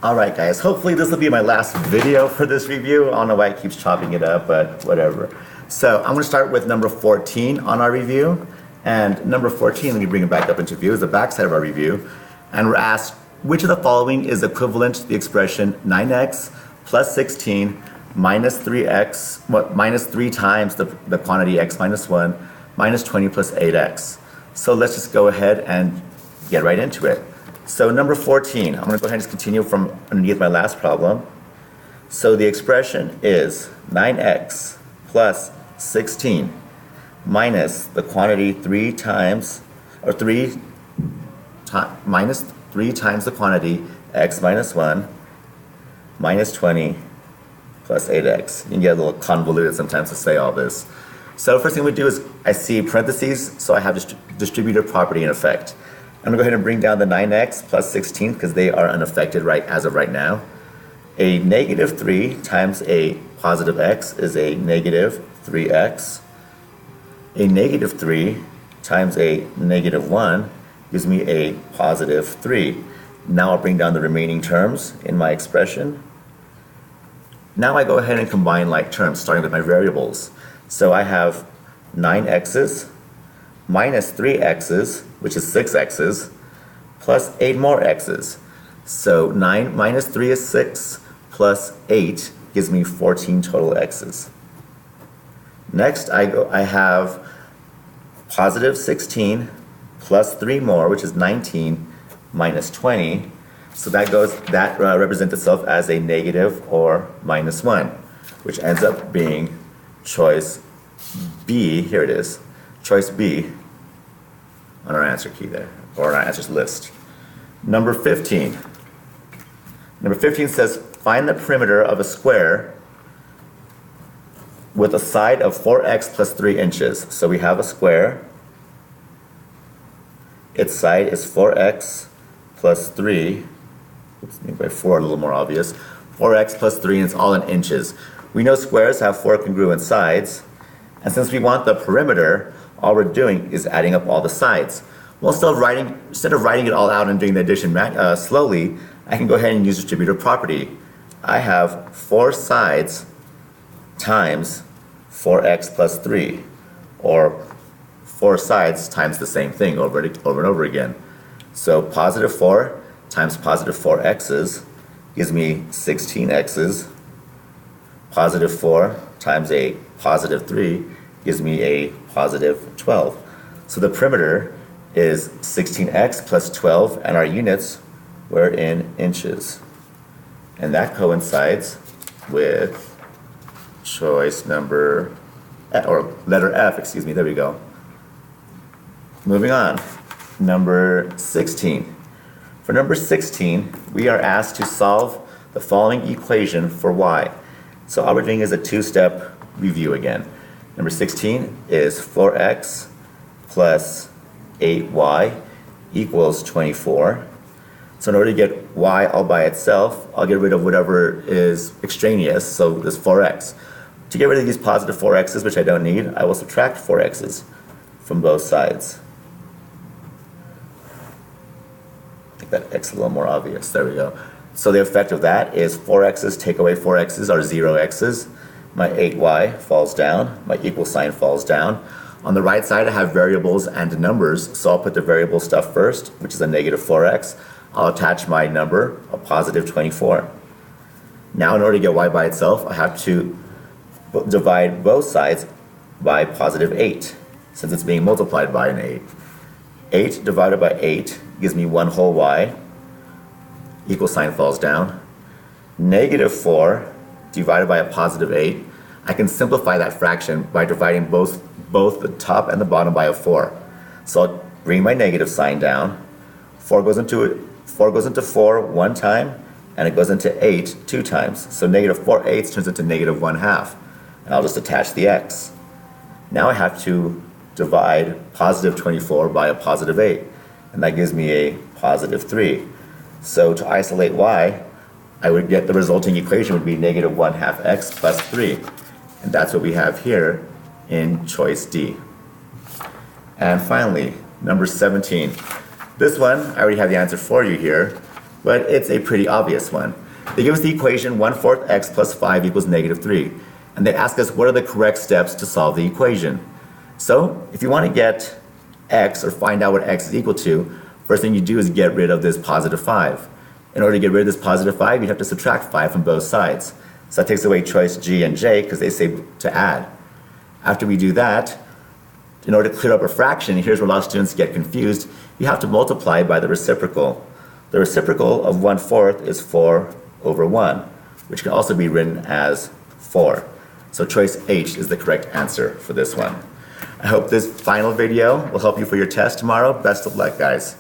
Alright guys, hopefully this will be my last video for this review. I don't know why it keeps chopping it up, but whatever. So I'm going to start with number 14 on our review. And number 14, let me bring it back up into view, is the backside of our review. And we're asked, which of the following is equivalent to the expression 9x plus 16 minus 3x, minus 3 times the quantity x minus 1 minus 20 plus 8x. So let's just go ahead and get right into it. So number 14, I'm going to go ahead and just continue from underneath my last problem. So the expression is 9x plus 16 minus the quantity 3 times, or minus 3 times the quantity x minus 1 minus 20 plus 8x. You can get a little convoluted sometimes to say all this. So first thing we do is I see parentheses, so I have distributive property in effect. I'm going to go ahead and bring down the 9x plus 16 because they are unaffected as of right now. A negative 3 times a positive x is a negative 3x. A negative 3 times a negative 1 gives me a positive 3. Now I'll bring down the remaining terms in my expression. Now I go ahead and combine like terms, starting with my variables. So I have 9x's minus 3x's, which is 6x's, plus 8 more x's. So 9 minus 3 is 6, plus 8 gives me 14 total x's. Next, I have positive 16 plus 3 more, which is 19, minus 20. So that represents itself as a negative or minus 1, which ends up being choice B. Here it is, choice B on our answer key there, or on our answers list. Number 15. Number 15 says, find the perimeter of a square with a side of 4x plus 3 inches. So we have a square. Its side is 4x plus 3. Oops, make by 4 a little more obvious. 4x plus 3, and it's all in inches. We know squares have 4 congruent sides. And since we want the perimeter, all we're doing is adding up all the sides. Well, instead of writing it all out and doing the addition slowly, I can go ahead and use distributive property. I have 4 sides times 4x plus 3, or 4 sides times the same thing over and over again. So positive 4 times positive 4x's gives me 16x's. Positive 4 times a positive 3 gives me a positive 12. So the perimeter is 16x plus 12, and our units were in inches. And that coincides with choice number, or letter F, excuse me, there we go. Moving on, number 16. For number 16, we are asked to solve the following equation for y. So all we're doing is a two-step review again. Number 16 is 4x plus 8y equals 24. So in order to get y all by itself, I'll get rid of whatever is extraneous, so this 4x. To get rid of these positive 4x's, which I don't need, I will subtract 4x's from both sides. Make that x a little more obvious. There we go. So the effect of that is 4x's take away 4x's are 0x's. My 8y falls down, my equal sign falls down. On the right side I have variables and numbers, so I'll put the variable stuff first, which is a negative 4x. I'll attach my number, a positive 24. Now in order to get y by itself, I have to divide both sides by positive 8, since it's being multiplied by an 8. 8 divided by 8 gives me 1 whole y. Equal sign falls down. Negative 4 divided by a positive 8. I can simplify that fraction by dividing both the top and the bottom by a 4. So I'll bring my negative sign down. 4 goes into 4 one time, and it goes into 8 two times. So negative 4/8 turns into negative 1/2. And I'll just attach the x. Now I have to divide positive 24 by a positive 8. And that gives me a positive 3. So to isolate y, I would get the resulting equation would be negative 1/2 x plus 3. And that's what we have here in choice D. And finally, number 17. This one, I already have the answer for you here. but it's a pretty obvious one. They give us the equation 1/4 x plus 5 equals -3, and they ask us what are the correct steps to solve the equation. So if you want to get x, or find out what x is equal to, first thing you do is get rid of this positive 5. In order to get rid of this positive 5, you'd have to subtract 5 from both sides. So that takes away choice G and J because they say to add. After we do that, in order to clear up a fraction, here's where a lot of students get confused, you have to multiply by the reciprocal. The reciprocal of 1/4 is 4/1, which can also be written as 4. So choice H is the correct answer for this one. I hope this final video will help you for your test tomorrow. Best of luck, guys.